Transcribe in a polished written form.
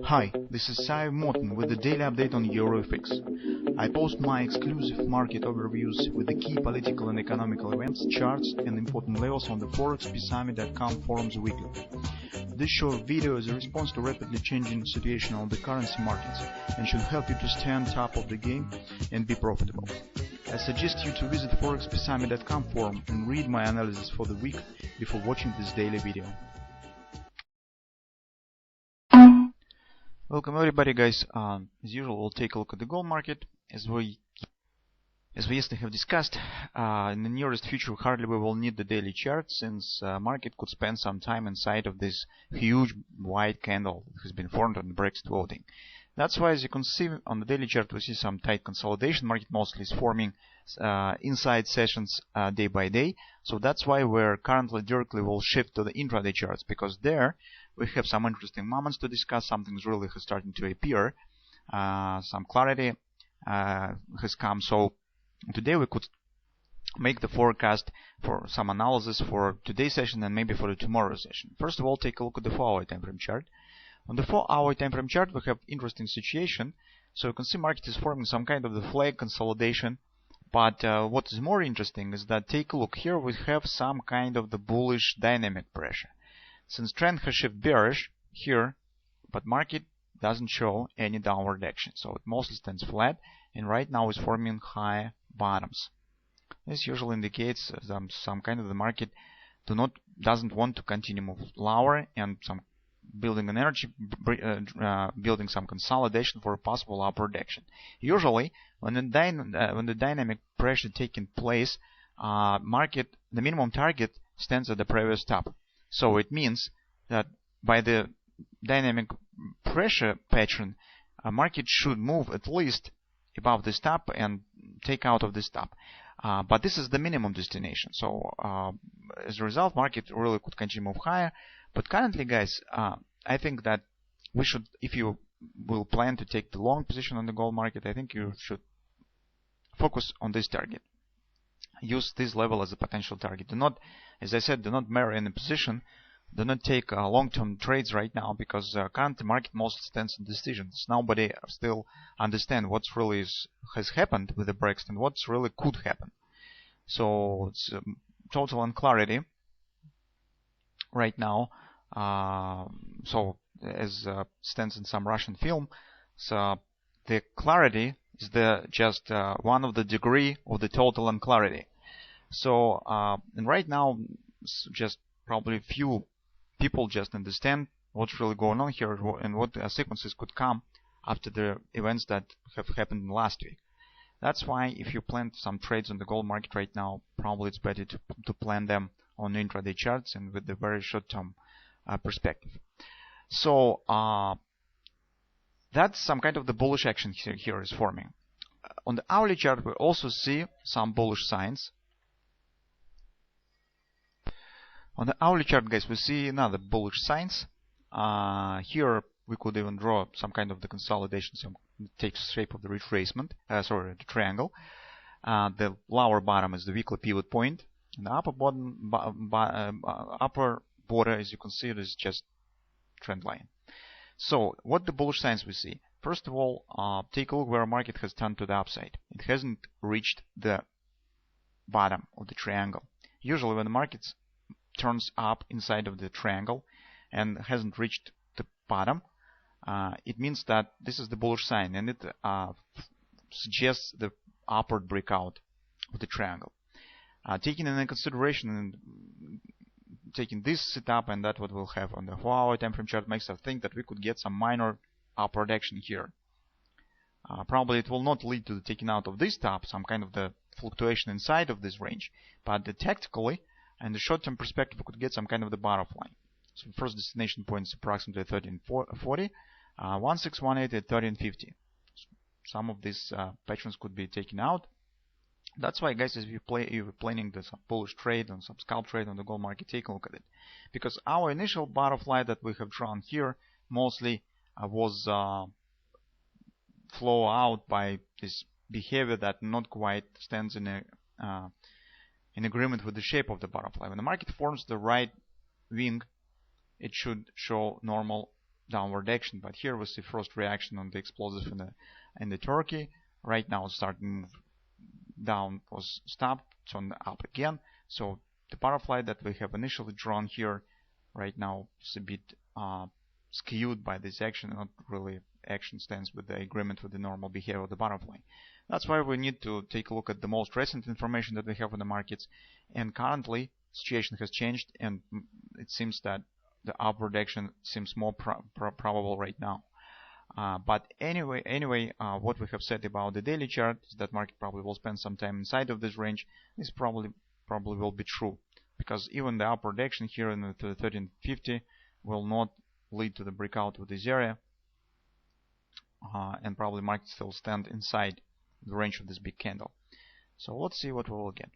Hi, this is Sive Morten with the daily update on EuroFX. I post my exclusive market overviews with the key political and economical events, charts and important levels on the ForexPeaceArmy.com forums weekly. This short video is a response to rapidly changing situation on the currency markets and should help you to stay on top of the game and be profitable. I suggest you to visit ForexPeaceArmy.com forum and read my analysis for the week before watching this daily video. Welcome everybody, guys. As usual, we'll take a look at the gold market. As we yesterday have discussed, in the nearest future hardly we will need the daily chart, since market could spend some time inside of this huge white candle that has been formed on the Brexit voting. That's why, as you can see on the daily chart, we see some tight consolidation. Market mostly is forming inside sessions day by day. So that's why we're currently directly will shift to the intraday charts, because there we have some interesting moments to discuss. Something's really starting to appear. Some clarity has come. So today we could make the forecast for some analysis for today's session and maybe for the tomorrow's session. First of all, take a look at the 4-hour time frame chart. On the 4-hour time frame chart, we have interesting situation. So you can see market is forming some kind of the flag consolidation. But what is more interesting is that, take a look here, we have some kind of the bullish dynamic pressure. Since trend has shifted bearish here, but market doesn't show any downward action. So it mostly stands flat and right now is forming high bottoms. This usually indicates some kind of the market doesn't want to continue move lower and some building an energy, building some consolidation for a possible upward action. Usually, when the dynamic pressure taking place, the minimum target stands at the previous top. So it means that by the dynamic pressure pattern, market should move at least above this top and take out of this top. But this is the minimum destination. So as a result, market really could continue move higher. But currently, guys, I think that we should, if you will plan to take the long position on the gold market, I think you should focus on this target. Use this level as a potential target. Do not, as I said, do not marry in a position. Do not take long-term trades right now, because currently the market mostly stands in decisions. Nobody still understands what's really has happened with the Brexit and what's really could happen. So it's total unclarity right now. So as stands in some Russian film, so the clarity is just one of the degree of the total unclarity. So and right now, just probably few people just understand what's really going on here and what sequences could come after the events that have happened last week. That's why if you plan some trades on the gold market right now, probably it's better to plan them on intraday charts and with the very short-term perspective. So that's some kind of the bullish action here is forming. On the hourly chart, we also see some bullish signs. On the hourly chart, guys, we see another bullish signs. Here we could even draw some kind of the consolidation, so it takes shape of the retracement, the triangle. The lower bottom is the weekly pivot point, and the upper upper border, as you can see, it is just trend line. So what the bullish signs we see? First of all, take a look where market has turned to the upside. It hasn't reached the bottom of the triangle. Usually when the market turns up inside of the triangle and hasn't reached the bottom, it means that this is the bullish sign, and it suggests the upward breakout of the triangle. Taking into consideration and taking this setup and that what we'll have on the 4-hour time frame chart makes us think that we could get some minor upward action here. Probably it will not lead to the taking out of this top, some kind of the fluctuation inside of this range, but tactically and the short-term perspective we could get some kind of the butterfly. So the first destination point is approximately 1340, 1618 at 1350. Some of these patterns could be taken out. That's why, guys, if you're planning the bullish trade and some scalp trade on the gold market, take a look at it. Because our initial butterfly that we have drawn here mostly was flow out by this behavior that not quite stands in agreement with the shape of the butterfly. When the market forms the right wing, it should show normal downward action. But here we see first reaction on the explosive in the Turkey. Right now it's starting to move down, was stopped, it's on the up again. So the butterfly that we have initially drawn here right now is a bit skewed by this action, not really action stands with the agreement with the normal behavior of the butterfly. That's why we need to take a look at the most recent information that we have in the markets. And currently situation has changed, and it seems that the upward action seems more probable right now. But anyway, what we have said about the daily chart is that market probably will spend some time inside of this range. This probably will be true, because even the upward action here in the 1350 will not lead to the breakout of this area, and probably market still stand inside the range of this big candle. So let's see what we will get.